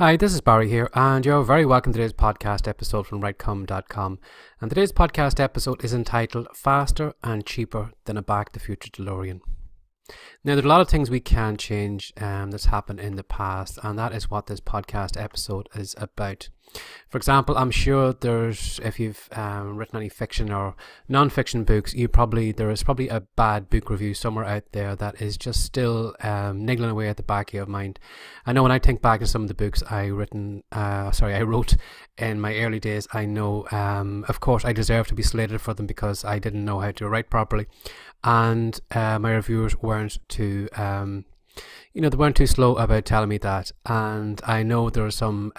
Hi, this is Barry here, and you're very welcome to today's podcast episode from WriteCome.com. And today's podcast episode is entitled Faster and Cheaper Than a Back to the Future DeLorean. Now, there are a lot of things we can change that's happened in the past, and that is what this podcast episode is about. For example, I'm sure if you've written any fiction or non-fiction books, there is probably a bad book review somewhere out there that is just still niggling away at the back of your mind. I know when I think back to some of the books I wrote in my early days, I know, of course, I deserve to be slated for them because I didn't know how to write properly, and my reviewers weren't too they weren't too slow about telling me that. And I know there are some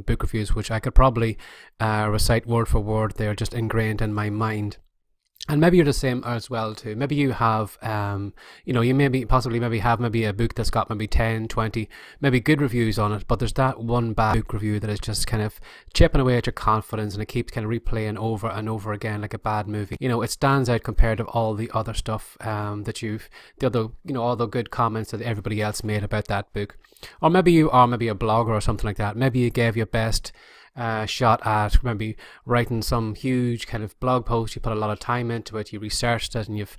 book reviews which I could probably recite word for word. They're just ingrained in my mind. And maybe you're the same as well too. Maybe you have, you possibly have a book that's got maybe 10, 20, maybe good reviews on it, but there's that one bad book review that is just kind of chipping away at your confidence, and it keeps kind of replaying over and over again like a bad movie. It stands out compared to all the other stuff all the good comments that everybody else made about that book. Or maybe you are a blogger or something like that. Maybe you gave your best shot at maybe writing some huge kind of blog post. You put a lot of time into it, you researched it, and you've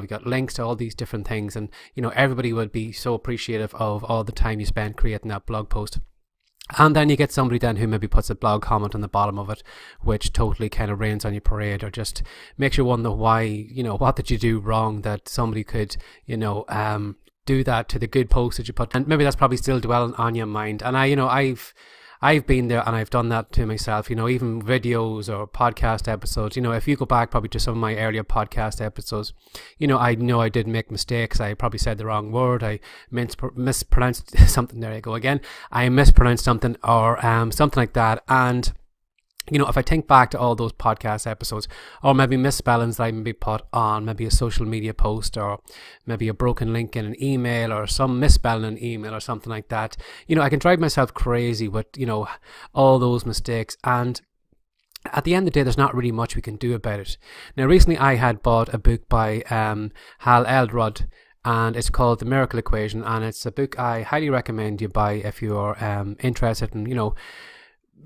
got links to all these different things, and everybody would be so appreciative of all the time you spent creating that blog post. And then you get somebody then who maybe puts a blog comment on the bottom of it, which totally kind of rains on your parade, or just makes you wonder why, what did you do wrong that somebody could do that to the good post that you put. And maybe that's probably still dwelling on your mind. And I've been there, and I've done that to myself, even videos or podcast episodes. If you go back probably to some of my earlier podcast episodes, I know I did make mistakes. I probably said the wrong word. I mispronounced something. There you go again. I mispronounced something or something like that. And if I think back to all those podcast episodes, or maybe misspellings that I maybe put on maybe a social media post, or maybe a broken link in an email, or some misspelling in an email or something like that, I can drive myself crazy with, all those mistakes. And at the end of the day, there's not really much we can do about it. Now, recently I had bought a book by Hal Elrod, and it's called The Miracle Equation, and it's a book I highly recommend you buy if you're interested in,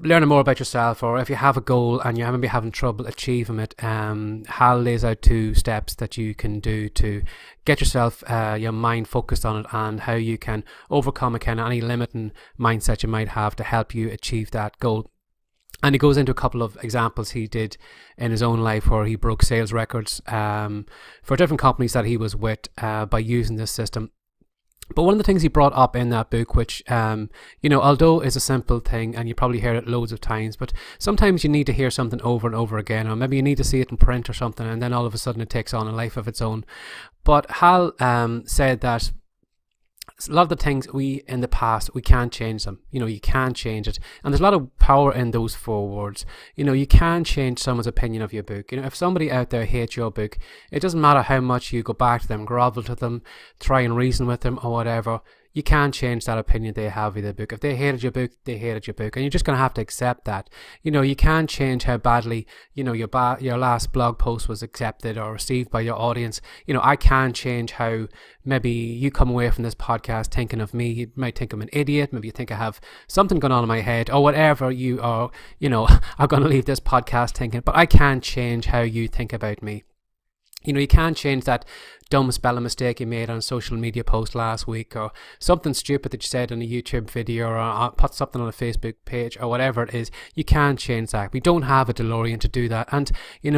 learning more about yourself, or if you have a goal and you're maybe having trouble achieving it. Hal lays out 2 steps that you can do to get yourself, your mind focused on it, and how you can overcome any limiting mindset you might have to help you achieve that goal. And he goes into a couple of examples he did in his own life where he broke sales records for different companies that he was with by using this system. But one of the things he brought up in that book, which, although is a simple thing, and you probably hear it loads of times, but sometimes you need to hear something over and over again, or maybe you need to see it in print or something, and then all of a sudden it takes on a life of its own. But Hal said that a lot of the things in the past, we can't change them. You can't change it. And there's a lot of power in those 4 words. You can change someone's opinion of your book. If somebody out there hates your book, it doesn't matter how much you go back to them, grovel to them, try and reason with them or whatever. You can't change that opinion they have of the book. If they hated your book, they hated your book, and you're just going to have to accept that. You can't change how badly, your last blog post was accepted or received by your audience. I can't change how maybe you come away from this podcast thinking of me. You might think I'm an idiot. Maybe you think I have something going on in my head, or whatever you are, are going to leave this podcast thinking. But I can't change how you think about me. You can't change that dumb spelling mistake you made on a social media post last week, or something stupid that you said on a YouTube video, or put something on a Facebook page, or whatever it is. You can't change that. We don't have a DeLorean to do that. And,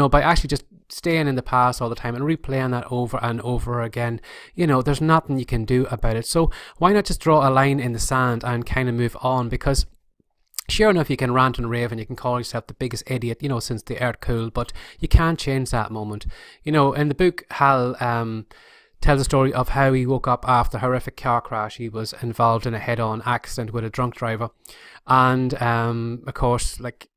by actually just staying in the past all the time and replaying that over and over again, there's nothing you can do about it. So why not just draw a line in the sand and kind of move on? Because sure enough, you can rant and rave and you can call yourself the biggest idiot, since the earth cooled, but you can't change that moment. In the book, Hal tells a story of how he woke up after a horrific car crash. He was involved in a head-on accident with a drunk driver. And, of course, like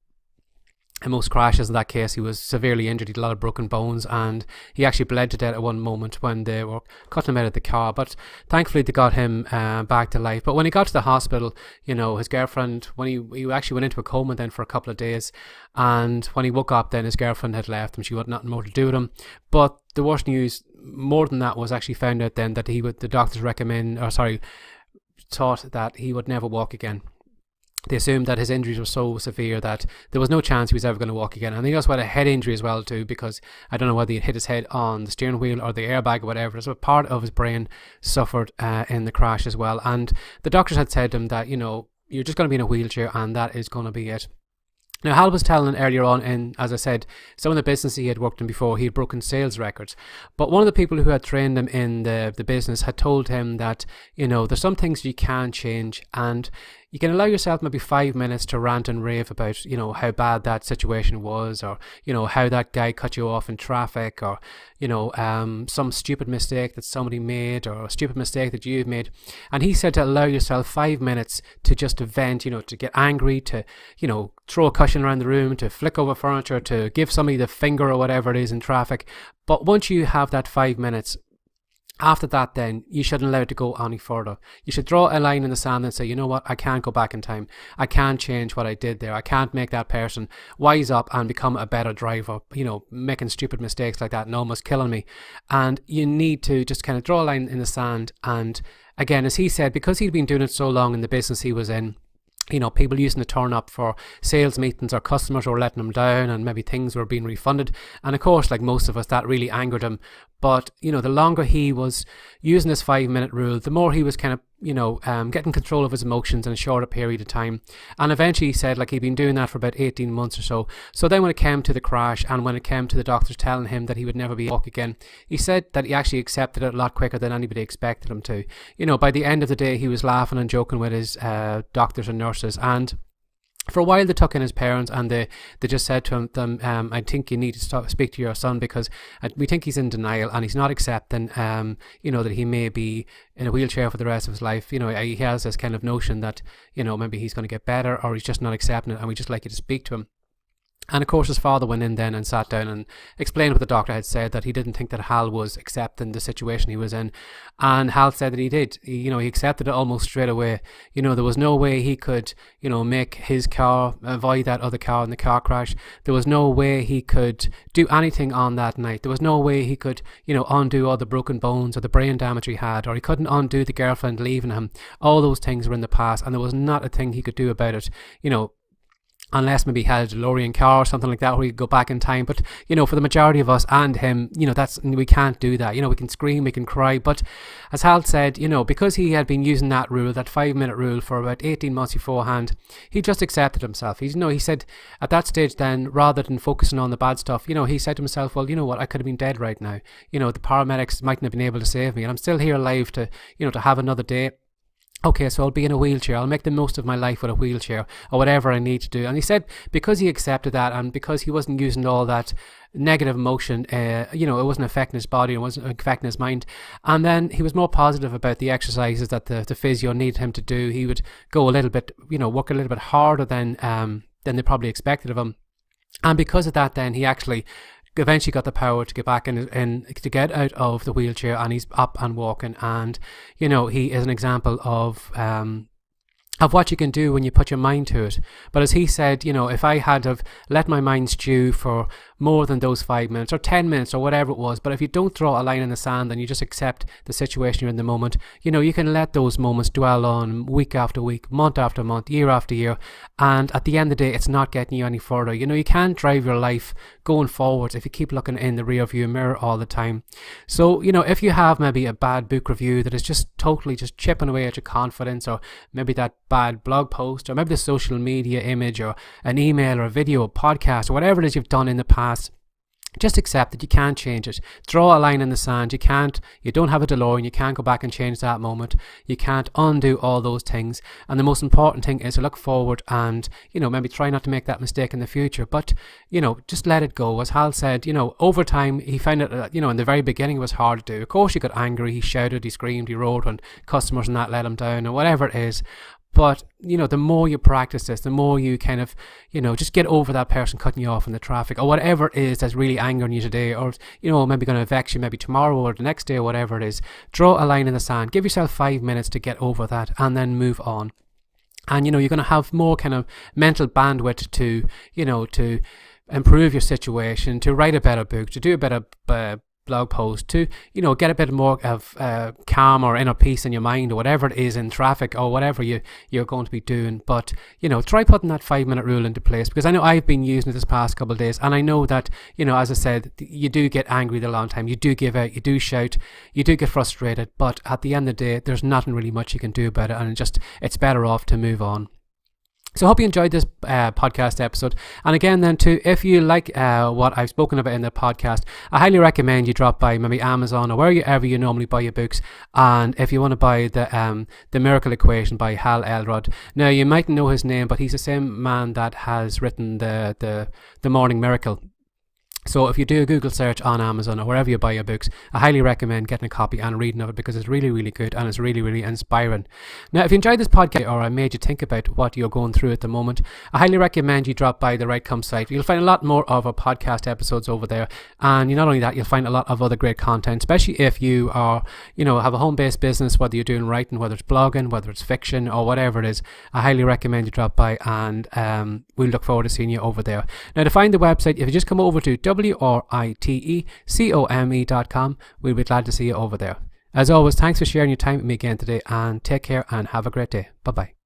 in most crashes in that case, he was severely injured. He had a lot of broken bones, and he actually bled to death at one moment when they were cutting him out of the car. But thankfully they got him back to life. But when he got to the hospital, his girlfriend, when he actually went into a coma then for a couple of days, and when he woke up then his girlfriend had left him. She had nothing more to do with him. But the worst news, more than that, was actually found out then that the doctors thought that he would never walk again. they assumed that his injuries were so severe that there was no chance he was ever going to walk again. And he also had a head injury as well too, because I don't know whether he hit his head on the steering wheel or the airbag or whatever. So part of his brain suffered in the crash as well. And the doctors had said to him that, you're just going to be in a wheelchair and that is going to be it. Now, Hal was telling earlier on in, as I said, some of the business he had worked in before, he had broken sales records. But one of the people who had trained him in the business had told him that, there's some things you can change, and you can allow yourself maybe 5 minutes to rant and rave about, how bad that situation was, or, how that guy cut you off in traffic, or, some stupid mistake that somebody made, or a stupid mistake that you've made. And he said to allow yourself 5 minutes to just vent, to get angry, to, throw a cushion around the room, to flick over furniture, to give somebody the finger or whatever it is in traffic. But once you have that 5 minutes, after that, then you shouldn't allow it to go any further. You should draw a line in the sand and say, you know what, I can't go back in time. I can't change what I did there. I can't make that person wise up and become a better driver, making stupid mistakes like that and almost killing me. And you need to just kind of draw a line in the sand. And again, as he said, because he'd been doing it so long in the business he was in, people using to turn up for sales meetings, or customers were letting him down, and maybe things were being refunded. And of course, like most of us, that really angered him. But, the longer he was using this 5 minute rule, the more he was kind of, getting control of his emotions in a shorter period of time. And eventually he said, he'd been doing that for about 18 months or so. So then when it came to the crash, and when it came to the doctors telling him that he would never be able to walk again, he said that he actually accepted it a lot quicker than anybody expected him to. By the end of the day, he was laughing and joking with his doctors and nurses. And for a while they took in his parents, and they just said to him, I think you need to speak to your son, because we think he's in denial and he's not accepting, that he may be in a wheelchair for the rest of his life. He has this kind of notion that, maybe he's going to get better, or he's just not accepting it, and we just like you to speak to him. And of course his father went in then and sat down and explained what the doctor had said, that he didn't think that Hal was accepting the situation he was in. And Hal said that he did. He accepted it almost straight away. There was no way he could, make his car avoid that other car in the car crash. There was no way he could do anything on that night. There was no way he could, undo all the broken bones or the brain damage he had, or he couldn't undo the girlfriend leaving him. All those things were in the past, and there was not a thing he could do about it, unless maybe he had a DeLorean car or something like that where he could go back in time. But, for the majority of us and him, we can't do that. We can scream, we can cry. But as Hal said, because he had been using that rule, that 5 minute rule, for about 18 months beforehand, he just accepted himself. He said at that stage then, rather than focusing on the bad stuff, he said to himself, well, you know what, I could have been dead right now. The paramedics mightn't have been able to save me, and I'm still here alive to, to have another day. Okay, so I'll be in a wheelchair. I'll make the most of my life with a wheelchair, or whatever I need to do. And he said because he accepted that, and because he wasn't using all that negative emotion, it wasn't affecting his body, it wasn't affecting his mind. And then he was more positive about the exercises that the physio needed him to do. He would go a little bit, work a little bit harder than they probably expected of him. And because of that, then he actually eventually got the power to get back in to get out of the wheelchair, and he's up and walking. And he is an example of what you can do when you put your mind to it. But as he said, if I had have let my mind stew for more than those 5 minutes or 10 minutes or whatever it was, but if you don't draw a line in the sand and you just accept the situation you're in the moment, you can let those moments dwell on week after week, month after month, year after year, and at the end of the day, it's not getting you any further. You can't drive your life going forward if you keep looking in the rear view mirror all the time. So, if you have maybe a bad book review that is just totally just chipping away at your confidence, or maybe that bad blog post, or maybe the social media image, or an email or a video or podcast, or whatever it is you've done in the past, just accept that you can't change it. Draw a line in the sand. You don't have a DeLorean. You can't go back and change that moment. You can't undo all those things. And the most important thing is to look forward and, maybe try not to make that mistake in the future. But, just let it go. As Hal said, over time, he found it, in the very beginning it was hard to do. Of course, he got angry. He shouted, he screamed, he roared when customers and that let him down, or whatever it is. But, the more you practice this, the more you kind of, just get over that person cutting you off in the traffic, or whatever it is that's really angering you today, or, maybe going to vex you maybe tomorrow or the next day, or whatever it is. Draw a line in the sand. Give yourself 5 minutes to get over that, and then move on. And, you're going to have more kind of mental bandwidth to, to improve your situation, to write a better book, to do a better blog post to, get a bit more of calm or inner peace in your mind, or whatever it is, in traffic or whatever you're going to be doing. But, try putting that 5-minute rule into place, because I know I've been using it this past couple of days, and I know that, as I said, you do get angry the long time, you do give out, you do shout, you do get frustrated, but at the end of the day, there's nothing really much you can do about it, and it's better off to move on. So I hope you enjoyed this podcast episode. And again then too, if you like what I've spoken about in the podcast, I highly recommend you drop by maybe Amazon or wherever you normally buy your books. And if you want to buy the Miracle Equation by Hal Elrod. Now, you might know his name, but he's the same man that has written the Morning Miracle. So if you do a Google search on Amazon or wherever you buy your books, I highly recommend getting a copy and reading of it, because it's really, really good and it's really, really inspiring. Now, if you enjoyed this podcast, or I made you think about what you're going through at the moment, I highly recommend you drop by the WriteCome site. You'll find a lot more of our podcast episodes over there. And not only that, you'll find a lot of other great content, especially if you are, have a home-based business, whether you're doing writing, whether it's blogging, whether it's fiction or whatever it is. I highly recommend you drop by, and we'll look forward to seeing you over there. Now, to find the website, if you just come over to WriteCome.com, we'll be glad to see you over there. As always, thanks for sharing your time with me again today, and take care and have a great day. Bye-bye.